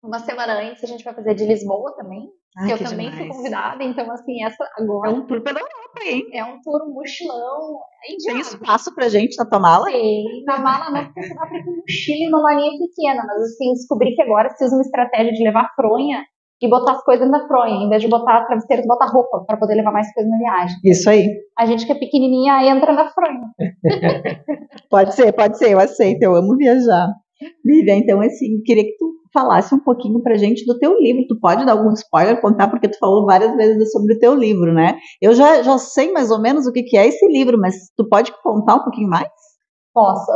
Uma semana antes a gente vai fazer de Lisboa também. Ai, que eu que também demais. fui convidada, então assim, essa agora. É um tour pela Europa, hein? É um tour mochilão. Tem espaço pra gente na tua mala? Tem. Na mala não, porque você dá pra ir com mochila e uma malinha pequena, mas assim, descobri que agora se usa uma estratégia de levar fronha e botar as coisas na fronha, em vez de botar travesseiro, botar roupa, pra poder levar mais coisas na viagem. Isso aí. A gente que é pequenininha entra na fronha. Pode ser, eu aceito, eu amo viajar. Lívia, então assim, queria que tu falasse um pouquinho pra gente do teu livro. Tu pode dar algum spoiler, contar, porque tu falou várias vezes sobre o teu livro, né? Eu já sei mais ou menos o que é esse livro, mas tu pode contar um pouquinho mais? Posso.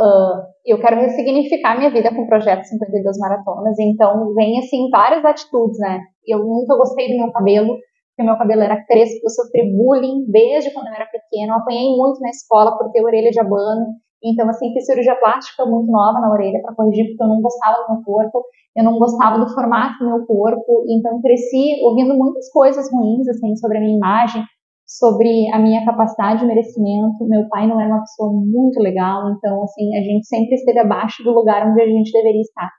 Eu quero ressignificar minha vida com o projeto 52 maratonas, então vem assim várias atitudes, né? Eu nunca gostei do meu cabelo, porque meu cabelo era crespo, eu sofri bullying desde quando eu era pequena, eu apanhei muito na escola por ter orelha de abano. Então, assim, fiz cirurgia plástica muito nova na orelha para corrigir, porque eu não gostava do meu corpo, eu não gostava do formato do meu corpo, então cresci ouvindo muitas coisas ruins, assim, sobre a minha imagem, sobre a minha capacidade de merecimento. Meu pai não era uma pessoa muito legal, então, assim, a gente sempre esteve abaixo do lugar onde a gente deveria estar.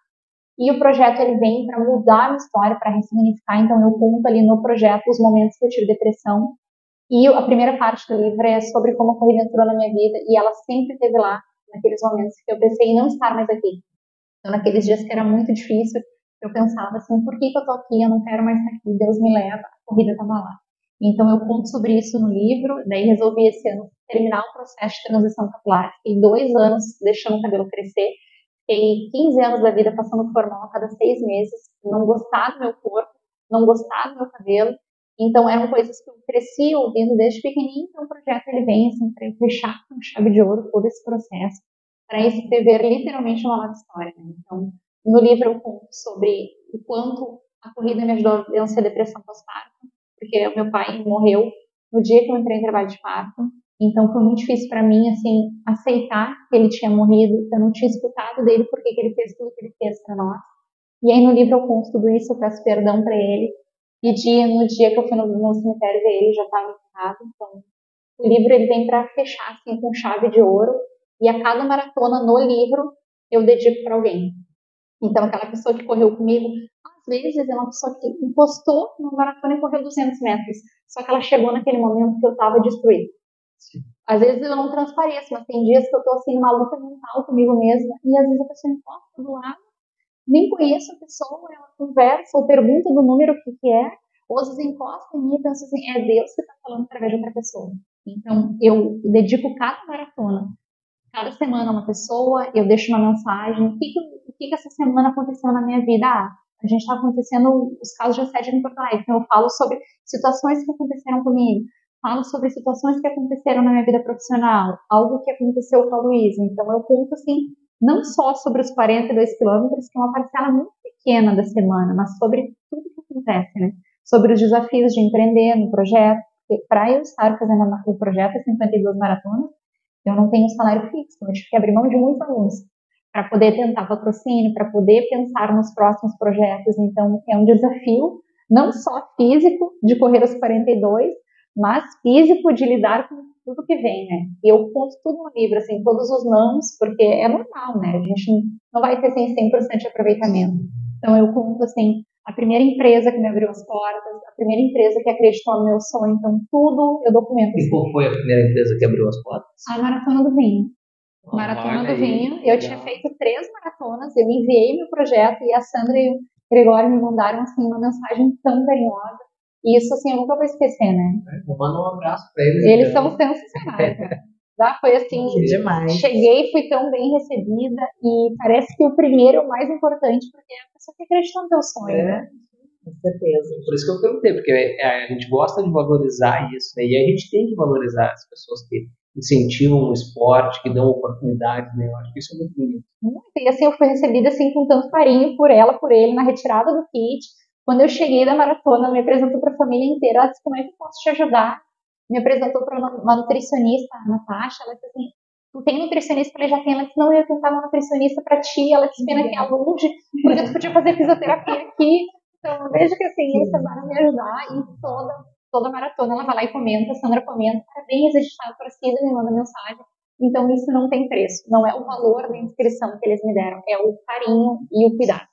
E o projeto, ele vem para mudar a minha história, para ressignificar, então eu conto ali no projeto os momentos que eu tive depressão. E a primeira parte do livro é sobre como a corrida entrou na minha vida e ela sempre esteve lá, naqueles momentos que eu pensei em não estar mais aqui. Então, naqueles dias que era muito difícil, eu pensava assim, por que eu tô aqui? Eu não quero mais estar aqui, Deus me leva, a corrida estava lá. Então, eu conto sobre isso no livro, daí resolvi esse ano terminar o processo de transição capilar. Fiquei 2 anos deixando o cabelo crescer, fiquei 15 anos da vida passando formal a cada 6 meses, não gostar do meu corpo, não gostar do meu cabelo. Então, eram coisas que eu cresci ouvindo desde pequenininho, então o projeto ele vem assim, para eu fechar com chave de ouro todo esse processo, para escrever literalmente uma nova história. Né? Então, no livro eu conto sobre o quanto a corrida me ajudou a vencer a depressão pós-parto, porque o meu pai morreu no dia que eu entrei em trabalho de parto, então foi muito difícil para mim, assim, aceitar que ele tinha morrido, eu não tinha escutado dele porque que ele fez tudo que ele fez para nós. E aí no livro eu conto tudo isso, eu peço perdão para ele, e no dia que eu fui no cemitério ver ele, já estava enterrado. Então, o livro ele vem para fechar assim, com chave de ouro. E a cada maratona no livro eu dedico para alguém. Então, aquela pessoa que correu comigo, às vezes é uma pessoa que encostou numa maratona e correu 200 metros. Só que ela chegou naquele momento que eu estava destruída. Às vezes eu não transpareço, mas tem dias que eu tô assim numa luta mental comigo mesma e às vezes a pessoa encosta do lado, nem conheço a pessoa, ela conversa ou pergunta do número o que é, ou às vezes encosta em mim e pensa assim, é Deus que está falando através de outra pessoa. Então eu dedico cada maratona, cada semana uma pessoa, eu deixo uma mensagem, o que essa semana aconteceu na minha vida? A gente está acontecendo os casos de assédio em Porto Alegre, então eu falo sobre situações que aconteceram comigo, falo sobre situações que aconteceram na minha vida profissional, algo que aconteceu com a Luísa, então eu conto assim, não só sobre os 42 quilômetros, que é uma parcela muito pequena da semana, mas sobre tudo que acontece, né? Sobre os desafios de empreender no projeto, para eu estar fazendo o projeto 52 maratonas, eu não tenho salário fixo, eu tive que abrir mão de muitos alunos para poder tentar patrocínio, para poder pensar nos próximos projetos. Então, é um desafio, não só físico, de correr os 42, mas físico de lidar com tudo que vem, né? E eu conto tudo no livro, assim, todos os nãos, porque é normal, né? A gente não vai ter 100% de aproveitamento. Então, eu conto, assim, a primeira empresa que me abriu as portas, a primeira empresa que acreditou no meu sonho, então tudo eu documento. E qual foi a primeira empresa que abriu as portas? A Maratona do Vinho. Maratona do Vinho. Eu tinha feito 3 maratonas, eu enviei meu projeto e a Sandra e o Gregório me mandaram assim uma mensagem tão carinhosa. E isso assim eu nunca vou esquecer, né? Vou mandar um abraço para eles. Eles são sensacionais. Foi assim, demais. Cheguei e fui tão bem recebida e parece que o primeiro é o mais importante porque é a pessoa que acredita no teu sonho, né? Com certeza. Por isso que eu perguntei, porque a gente gosta de valorizar isso, né? E a gente tem que valorizar as pessoas que incentivam o esporte, que dão oportunidades, né? Eu acho que isso é muito bonito. Muito. E assim, eu fui recebida assim com tanto carinho por ela, por ele, na retirada do kit. Quando eu cheguei da maratona, me apresentou para a família inteira. Ela disse, como é que eu posso te ajudar? Me apresentou para uma nutricionista, a Natasha. Ela disse assim, tu tem nutricionista? Eu falei, já tem. Ela disse, não, eu ia tentar uma nutricionista para ti. Ela disse, pena que é longe, porque tu podia fazer fisioterapia aqui. Então, eu vejo que assim, eles tentaram me ajudar e toda maratona ela vai lá e comenta, a Sandra comenta, parabéns, a gente está torcida, me manda mensagem. Então, isso não tem preço. Não é o valor da inscrição que eles me deram, é o carinho e o cuidado.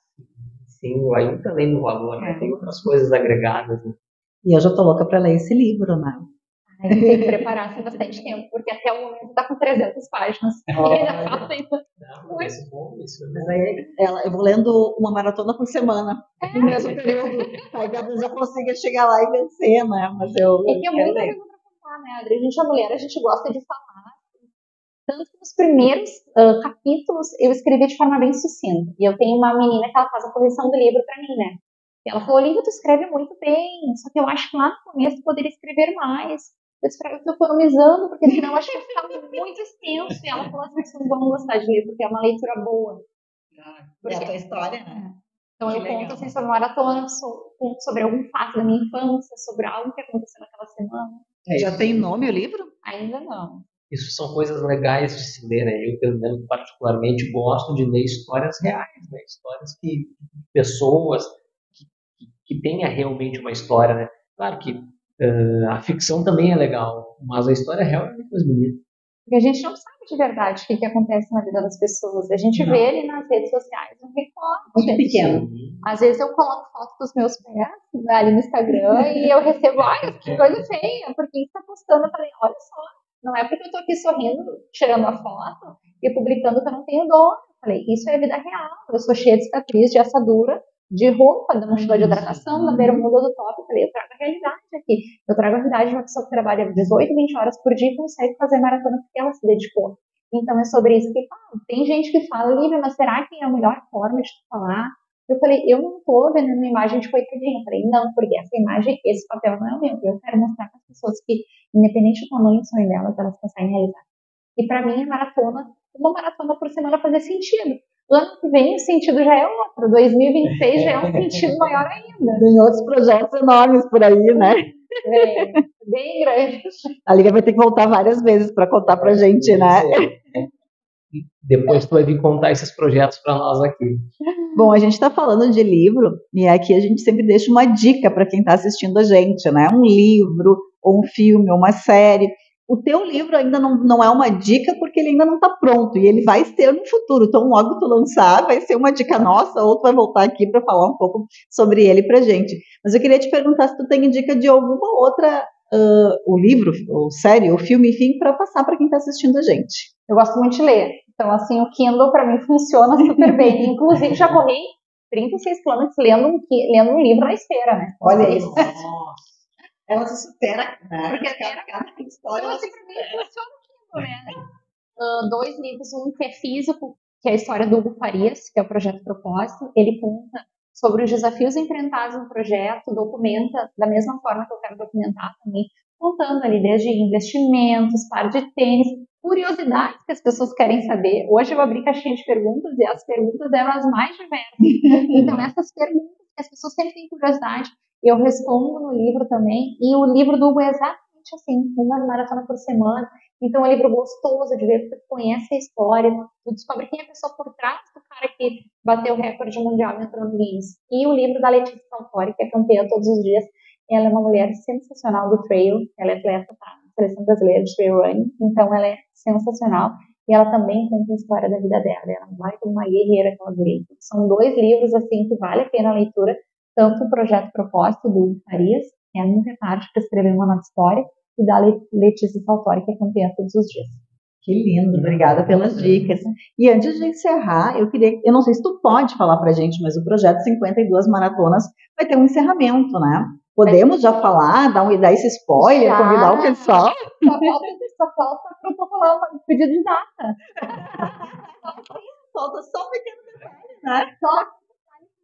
Sim, aí além do valor, né? Tem outras coisas agregadas. Né? E eu já tô louca para ler esse livro, né? Ai, tem que preparar assim, bastante tempo, porque até o momento tá com 300 páginas. E ainda falta ainda. Mas aí eu vou lendo uma maratona por semana, no mesmo período. Aí talvez eu consiga chegar lá e vencer, né? Mas é que é muita coisa pra contar, né, Adri? A gente é mulher, a gente gosta de falar. Tanto que nos primeiros capítulos eu escrevi de forma bem sucinta. E eu tenho uma menina que ela faz a correção do livro pra mim, né? E ela falou, Olivia, tu escreve muito bem, só que eu acho que lá no começo tu poderia escrever mais. Eu disse pra ela que eu tô economizando, porque senão eu acho que vai ficar muito extenso. E ela falou assim, vocês vão gostar de ler, porque é uma leitura boa. É a tua história, né? Então eu conto assim sobre maratona, conto sobre algum fato da minha infância, sobre algo que aconteceu naquela semana. Já tem nome o livro? Ainda não. Isso são coisas legais de se ler, né? Eu, pelo menos, particularmente gosto de ler histórias reais, né? Histórias que pessoas que tenha realmente uma história, né? Claro que a ficção também é legal, mas a história real é muito mais bonita. Porque a gente não sabe de verdade o que acontece na vida das pessoas. A gente vê ali nas redes sociais um recorte. Muito pequeno. Às vezes eu coloco foto dos meus pés ali no Instagram e eu recebo, olha, que coisa feia, por que você tá postando? Eu falei, olha só, não é porque eu tô aqui sorrindo, tirando a foto e publicando que eu não tenho dor. Eu falei, isso é a vida real. Eu sou cheia de cicatriz, de assadura, de roupa, da mochila de hidratação, da bermuda do top. Eu falei, eu trago a realidade aqui. Eu trago a realidade de uma pessoa que trabalha 18, 20 horas por dia e consegue fazer maratona porque ela se dedicou. Então é sobre isso que falo. Tem gente que fala, Lívia, mas será que é a melhor forma de falar? Eu falei, eu não tô vendo uma imagem de coitadinha. Eu falei, não, porque essa imagem, esse papel não é o meu. Eu quero mostrar para as pessoas que, independente do tamanho do sonho delas, elas conseguem realizar. E para mim, uma maratona por semana fazia sentido. O ano que vem o sentido já é outro, 2026 já é um sentido maior ainda. Tem outros projetos enormes por aí, né? Bem grande. A Lívia vai ter que voltar várias vezes para contar pra gente, né? Depois tu vai vir contar esses projetos para nós aqui. Bom, a gente está falando de livro e aqui a gente sempre deixa uma dica para quem está assistindo a gente, né? Um livro, ou um filme, ou uma série. O teu livro ainda não é uma dica porque ele ainda não está pronto e ele vai ser no futuro. Então, logo tu lançar, vai ser uma dica nossa ou tu vai voltar aqui para falar um pouco sobre ele pra gente. Mas eu queria te perguntar se tu tem dica de alguma outra o livro, ou série, ou filme, enfim, para passar para quem está assistindo a gente. Eu gosto muito de ler. Então, assim, o Kindle para mim funciona super bem. Inclusive, já corri 36 quilômetros lendo um livro na esteira, né? Olha isso. Ela se supera, né? Porque cada história. Então, assim, para mim funciona o Kindle, né? 2 livros, um que é físico, que é a história do Hugo Farias, que é o Projeto Propósito. Ele conta sobre os desafios enfrentados no projeto, documenta da mesma forma que eu quero documentar também, contando ali desde investimentos, par de tênis, curiosidades que as pessoas querem saber. Hoje eu abri caixinha de perguntas e as perguntas eram as mais diversas. Então essas perguntas que as pessoas sempre têm curiosidade, eu respondo no livro também. E o livro do Hugo é exatamente assim, uma maratona por semana. Então é um livro gostoso de ver, porque tu conhece a história, tu descobre quem é a pessoa por trás do cara que bateu o recorde mundial entrando no Guinness. E o livro da Letícia Saltori, que é campeã todos os dias. Ela é uma mulher sensacional do trail, ela é atleta da Seleção Brasileira de Trail Running, então ela é sensacional. E ela também conta a história da vida dela. Ela vai como uma guerreira que ela veio. São 2 livros assim que vale a pena a leitura, tanto o Projeto Propósito do Farias, que é nunca é tarde para escrever uma nova história, e da Letícia Saltori, que é campeã todos os dias. Que lindo, obrigada pelas dicas. E antes de encerrar, eu não sei se tu pode falar pra gente, mas o projeto 52 Maratonas vai ter um encerramento, né? Podemos já falar, dar esse spoiler, Já. convidar o pessoal? Só falta protocolar um pedido de data. Falta só um pequeno detalhe, né? Só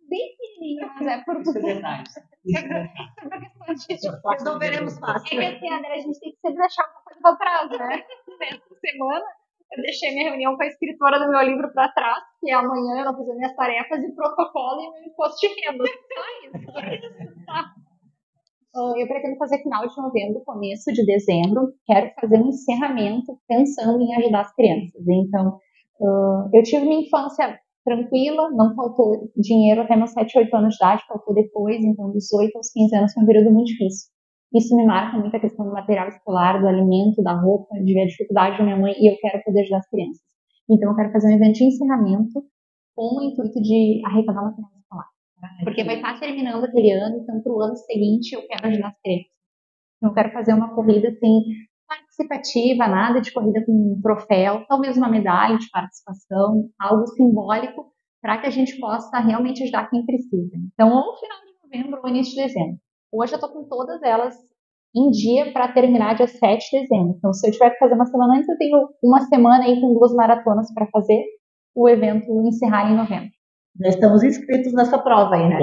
bem pequenininho, mas é por Resolveremos fácil. É que assim, André, a gente tem que sempre deixar uma coisa para trás, né? Essa semana eu deixei minha reunião com a escritora do meu livro para trás, que amanhã eu vou fazer minhas tarefas de protocolo e meu imposto de renda. Só isso. Tá? Eu pretendo fazer final de novembro, começo de dezembro. Quero fazer um encerramento pensando em ajudar as crianças. Então, eu tive minha infância tranquila, não faltou dinheiro até meus 7, 8 anos de idade, faltou depois, então dos 8 aos 15 anos foi um período muito difícil. Isso me marca muito a questão do material escolar, do alimento, da roupa, de ver a dificuldade da minha mãe e eu quero poder ajudar as crianças. Então eu quero fazer um evento de encerramento com o intuito de arrecadar material escolar. Porque vai estar terminando aquele ano, então para o ano seguinte eu quero ajudar as crianças. Então eu quero fazer uma corrida assim, participativa, nada de corrida com um troféu, talvez uma medalha de participação, algo simbólico para que a gente possa realmente ajudar quem precisa. Então, ou no final de novembro ou início de dezembro. Hoje eu estou com todas elas em dia para terminar dia 7 de dezembro. Então, se eu tiver que fazer uma semana antes, eu tenho uma semana aí com 2 maratonas para fazer o evento encerrar em novembro. Já estamos inscritos nessa prova aí, né?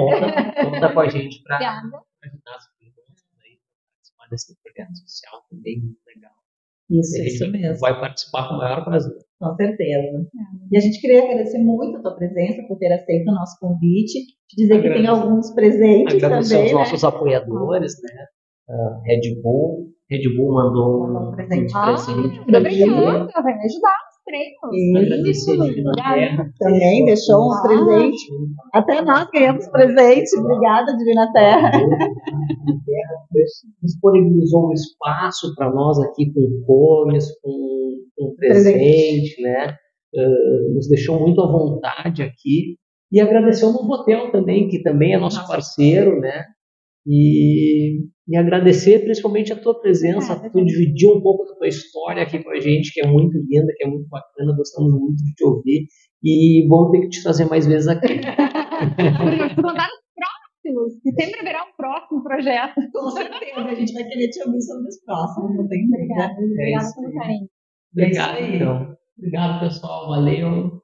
Conta com a gente para Obrigada. ajudar as crianças aí, participar desse projeto social também, muito legal. Isso mesmo. Vai participar com o maior prazer. Com certeza. E a gente queria agradecer muito a tua presença, por ter aceito o nosso convite, te dizer que tem alguns presentes agradecer também, aos nossos apoiadores, né? Red Bull mandou um presente pra gente. Obrigada, vai me ajudar nos treinos. Agradecer a Divina Terra. Também deixou um presente. Até nós ganhamos presente. Obrigada, Divina Terra. Disponibilizou um espaço para nós aqui com comes, com presente, né? Nos deixou muito à vontade aqui. E agradecer ao Novo Hotel também, que também é nosso parceiro, né? E agradecer principalmente a tua presença, tu dividir um pouco da tua história aqui com a gente, que é muito linda, que é muito bacana, gostamos muito de te ouvir e vamos ter que te trazer mais vezes aqui. Mandar nos próximos, que sempre haverá um próximo projeto. Com certeza, a gente vai querer te ouvir sobre os próximos, não tem dúvida. Obrigada pelo carinho. Obrigado, então. Obrigado, pessoal. Valeu.